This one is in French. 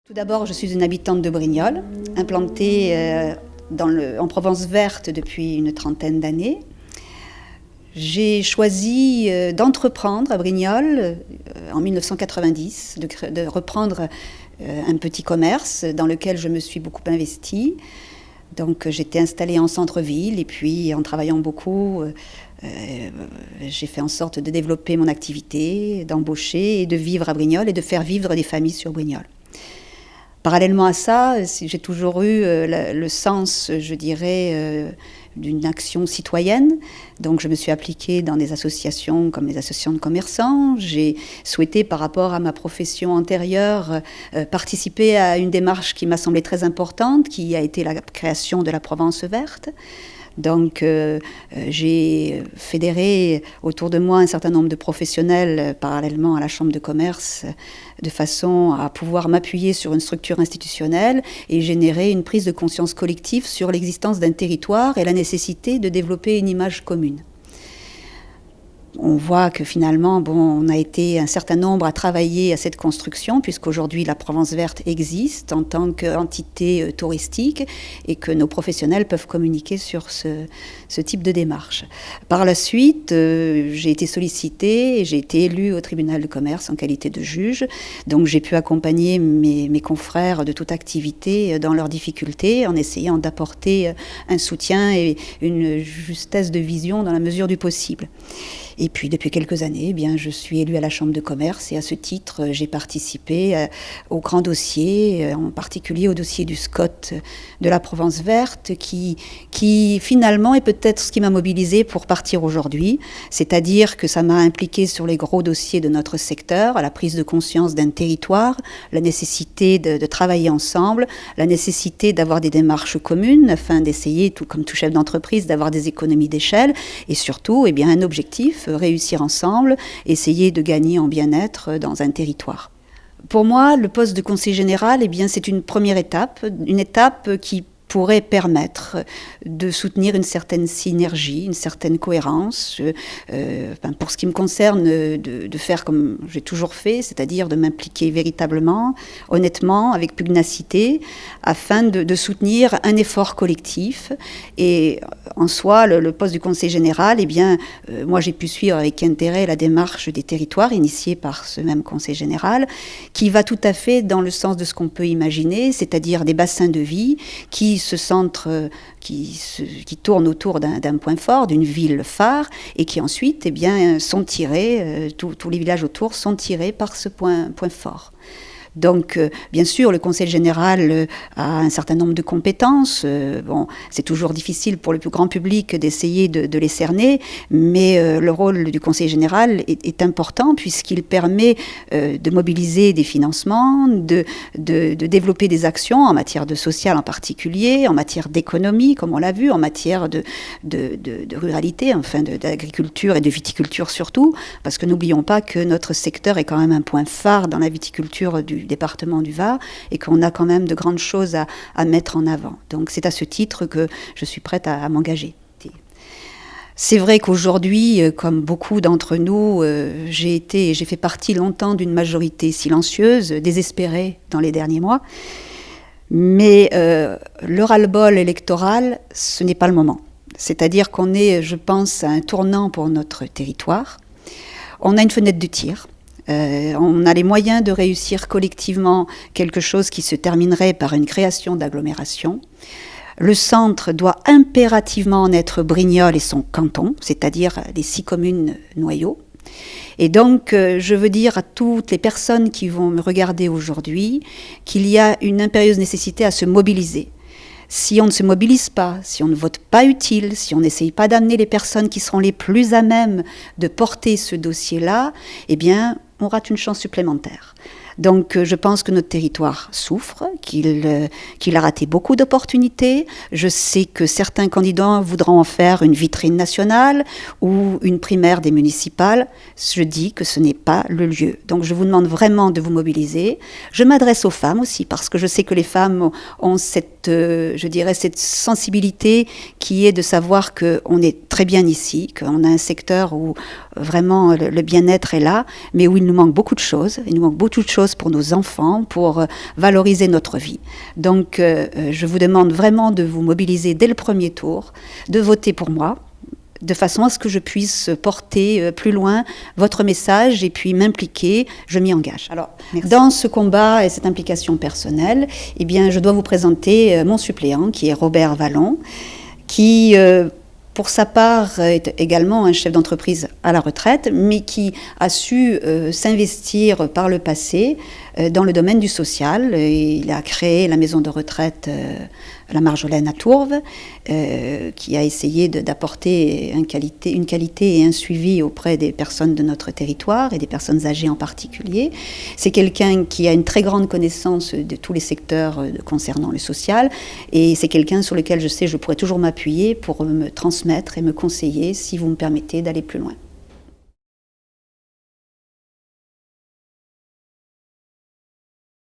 Tout d'abord, je suis une habitante de Brignoles, implantée en Provence verte depuis une trentaine d'années. J'ai choisi d'entreprendre à Brignoles en 1990, de reprendre un petit commerce dans lequel je me suis beaucoup investie. Donc j'étais installée en centre-ville et puis en travaillant beaucoup, j'ai fait en sorte de développer mon activité, d'embaucher et de vivre à Brignoles et de faire vivre des familles sur Brignoles. Parallèlement à ça, j'ai toujours eu le sens, je dirais, d'une action citoyenne. Donc je me suis appliquée dans des associations comme les associations de commerçants. J'ai souhaité, par rapport à ma profession antérieure, participer à une démarche qui m'a semblé très importante, qui a été la création de la Provence verte. Donc j'ai fédéré autour de moi un certain nombre de professionnels parallèlement à la Chambre de commerce de façon à pouvoir m'appuyer sur une structure institutionnelle et générer une prise de conscience collective sur l'existence d'un territoire et la nécessité de développer une image commune. On voit que finalement, on a été un certain nombre à travailler à cette construction, puisqu'aujourd'hui la Provence verte existe en tant qu'entité touristique et que nos professionnels peuvent communiquer sur ce type de démarche. Par la suite, j'ai été sollicitée et j'ai été élue au tribunal de commerce en qualité de juge. Donc j'ai pu accompagner mes confrères de toute activité dans leurs difficultés en essayant d'apporter un soutien et une justesse de vision dans la mesure du possible. Et puis, depuis quelques années, je suis élue à la Chambre de commerce et à ce titre, j'ai participé aux grands dossiers, en particulier au dossier du SCOT de la Provence verte, qui finalement est peut-être ce qui m'a mobilisée pour partir aujourd'hui. C'est-à-dire que ça m'a impliquée sur les gros dossiers de notre secteur, à la prise de conscience d'un territoire, la nécessité de travailler ensemble, la nécessité d'avoir des démarches communes afin d'essayer, comme tout chef d'entreprise, d'avoir des économies d'échelle et surtout, un objectif, réussir ensemble, essayer de gagner en bien-être dans un territoire. Pour moi, le poste de conseiller général, c'est une première étape, une étape qui pourrait permettre de soutenir une certaine synergie, une certaine cohérence, pour ce qui me concerne, de faire comme j'ai toujours fait, c'est-à-dire de m'impliquer véritablement, honnêtement, avec pugnacité, afin de soutenir un effort collectif. Et en soi, le poste du conseiller général, moi j'ai pu suivre avec intérêt la démarche des territoires initiée par ce même conseiller général, qui va tout à fait dans le sens de ce qu'on peut imaginer, c'est-à-dire des bassins de vie qui se centre, qui tourne autour d'un point fort, d'une ville phare, et qui ensuite sont tirés, tous les villages autour sont tirés par ce point fort. Donc, bien sûr, le conseil général a un certain nombre de compétences. C'est toujours difficile pour le plus grand public d'essayer de les cerner, mais le rôle du conseil général est important puisqu'il permet de mobiliser des financements, de développer des actions en matière de social en particulier, en matière d'économie, comme on l'a vu, en matière de ruralité, d'agriculture et de viticulture surtout, parce que n'oublions pas que notre secteur est quand même un point phare dans la viticulture du département du Var et qu'on a quand même de grandes choses à mettre en avant. Donc c'est à ce titre que je suis prête à m'engager. C'est vrai qu'aujourd'hui, comme beaucoup d'entre nous, j'ai fait partie longtemps d'une majorité silencieuse, désespérée dans les derniers mois. Mais le ras-le-bol électoral, ce n'est pas le moment. C'est-à-dire qu'on est, je pense, à un tournant pour notre territoire. On a une fenêtre de tir. On a les moyens de réussir collectivement quelque chose qui se terminerait par une création d'agglomération. Le centre doit impérativement en être Brignoles et son canton, c'est-à-dire les 6 communes noyaux. Et donc, je veux dire à toutes les personnes qui vont me regarder aujourd'hui qu'il y a une impérieuse nécessité à se mobiliser. Si on ne se mobilise pas, si on ne vote pas utile, si on n'essaye pas d'amener les personnes qui seront les plus à même de porter ce dossier-là, on rate une chance supplémentaire. Donc je pense que notre territoire souffre, qu'il a raté beaucoup d'opportunités. Je sais que certains candidats voudront en faire une vitrine nationale ou une primaire des municipales. Je dis que ce n'est pas le lieu. Donc je vous demande vraiment de vous mobiliser. Je m'adresse aux femmes aussi parce que je sais que les femmes ont cette sensibilité qui est de savoir qu'on est très très bien ici, qu'on a un secteur où vraiment le bien-être est là, mais où il nous manque beaucoup de choses. Il nous manque beaucoup de choses pour nos enfants, pour valoriser notre vie. Donc je vous demande vraiment de vous mobiliser dès le premier tour, de voter pour moi, de façon à ce que je puisse porter plus loin votre message et puis m'impliquer, je m'y engage. Alors, dans ce combat et cette implication personnelle, eh bien, je dois vous présenter mon suppléant, qui est Robert Vallon, qui, pour sa part, est également un chef d'entreprise à la retraite, mais qui a su s'investir par le passé dans le domaine du social. Il a créé la maison de retraite La Marjolaine à Tourves, qui a essayé d'apporter une qualité et un suivi auprès des personnes de notre territoire et des personnes âgées en particulier. C'est quelqu'un qui a une très grande connaissance de tous les secteurs concernant le social, et c'est quelqu'un sur lequel je sais que je pourrais toujours m'appuyer pour me transmettre et me conseiller si vous me permettez d'aller plus loin.